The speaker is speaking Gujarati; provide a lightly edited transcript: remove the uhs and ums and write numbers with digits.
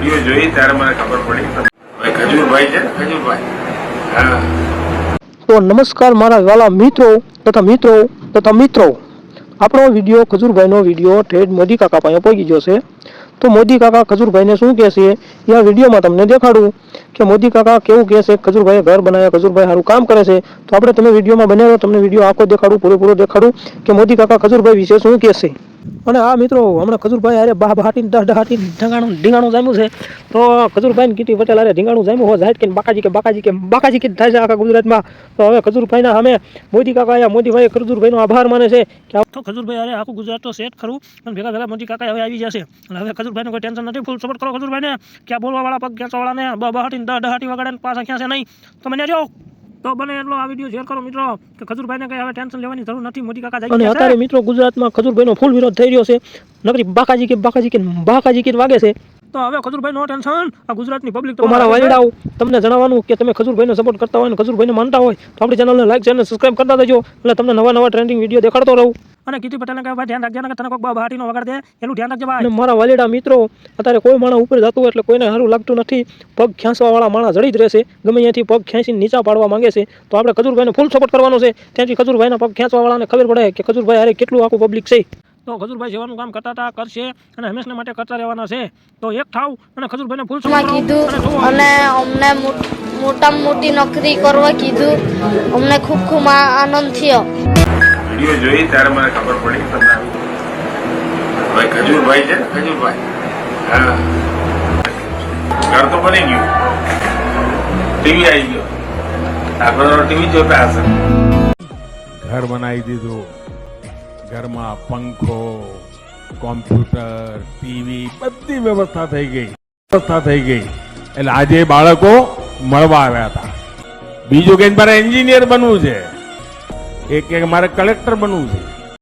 વિડીયો જોઈ ત્યારે મને ખબર પડી ભાઈ ખજૂરભાઈ છે ખજૂરભાઈ. હા તો નમસ્કાર મારા વાલા મિત્રો તથા મિત્રો આપણો વિડીયો ખજૂરભાઈનો વિડીયો ઠેઠ મોદી કાકા પાસે પહોંચી ગયો છે. તો મોદી કાકા ખજૂરભાઈને શું કહે છે એ આ વિડીયોમાં તમને દેખાડું કે મોદી કાકા કેવું કહે છે. ખજૂરભાઈએ ઘર બનાવ્યા, ખજૂરભાઈ સારું કામ કરે છે. તો આપણે તમે વિડીયોમાં બન્યા તમને વિડીયો આખો દેખાડું, પૂરેપૂરો દેખાડું કે મોદી કાકા ખજૂરભાઈ વિશે શું કહે છે. અને હા મિત્રો, હમણાં ખજૂરભાઈ અરે બહાટી ઢીંગાણું જામ્યું છે. તો ખજૂરભાઈ કીટી પટેલ અરે ઢીંગાણું જામ્યું હોય જાય કે બાકાજી કે થાય છે આખા ગુજરાતમાં. તો હવે ખજૂરભાઈના સામે મોદી કાકા આવ્યા. મોદીભાઈ ખજૂરભાઈનો આભાર માને છે કે તો ખજૂરભાઈ અરે આખું ગુજરાત તો સેટ ખરું અને ભેગા મોદી કાકા હવે આવી જશે. અને હવે ખજૂરભાઈને કોઈ ટેન્શન નથી. ફૂલ સપોર્ટ કરો ખજૂરભાઈને. ક્યાં બોલવાવાળા પગ ખેંચવાવાળાને બહાટી વગાડે પાછા ખેંચે નહીં. તો મને જો તો બને એટલો આ વિડીયો શેર કરો મિત્રો કે ખજૂરભાઈને કઈ હવે ટેન્શન લેવાની જરૂર નથી. મોદી કાકા જાય. અને અત્યારે મિત્રો ગુજરાતમાં ખજૂરભાઈનો ફૂલ વિરોધ થઈ રહ્યો છે. નકરી બાકાજી કે વાગે છે. તો હવે ખજૂરભાઈ નો ટેન્શન. આ ગુજરાતની પબ્લિક તો મારા વાલીડાઓ તમને જણાવવાનું કે તમે ખજૂરભાઈને સપોર્ટ કરતા હોય અને ખજૂરભાઈને માનતા હોય તો આપણી ચેનલને લાઈક ચેનલ સબસ્ક્રાઇબ કરતા દેજો. એટલે તમને નવા ટ્રેન્ડિંગ વિડીયો દેખાડતો રહું. અને કીટી પટેલને કહે ભાઈ ધ્યાન રાખજે ને તને કોઈ બહાટીનો વગાડ દે એનું ધ્યાન રાખજે ભાઈ. અને મારા વાલીડા મિત્રો, અત્યારે કોઈ માણસ ઉપર જતું હોય એટલે કોઈને સારું લાગતું નથી. પગ ખેંચવાવાળા માણસ જડી જ રહેશે. ગમે ત્યાંથી પગ ખેંચીને નીચા પાડવા માંગે છે. તો આપણે ખજૂરભાઈને ફૂલ સપોર્ટ કરવાનો છે. ત્યાંથી ખજૂરભાઈના પગ ખેંચવાવાળાને ખબર પડે કે ખજૂરભાઈ અરે કેટલું આખું પબ્લિક છે. તો ખજૂરભાઈ જેવાનું કામ કરતા કરશે અને હંમેશા માટે કરતા રહેવાના છે. તો એક થાવ અને ખજૂરભાઈને ફૂલ સપોર્ટ કીધું અને અમને મોટામાં મોટી નોકરી કરવા કીધું. અમને ખૂબ ખૂબ આનંદ થયો. વિડીયો જોઈ ત્યારે મને ખબર પડી તમને ભાઈ ખજૂરભાઈ છે ખજૂરભાઈ. હા ઘર તો બની ગયું, ટીવી આવી ગયો. આપણે ટીવી જોતા હશે. ઘર બનાવી દીધું. ઘરમાં પંખો, કોમ્પ્યુટર, ટીવી બધી વ્યવસ્થા થઈ ગઈ. એટલે આજે બાળકો મળવા આવ્યા હતા. બીજું કે મારે એન્જિનિયર બનવું છે, એક મારે કલેક્ટર બનવું છે.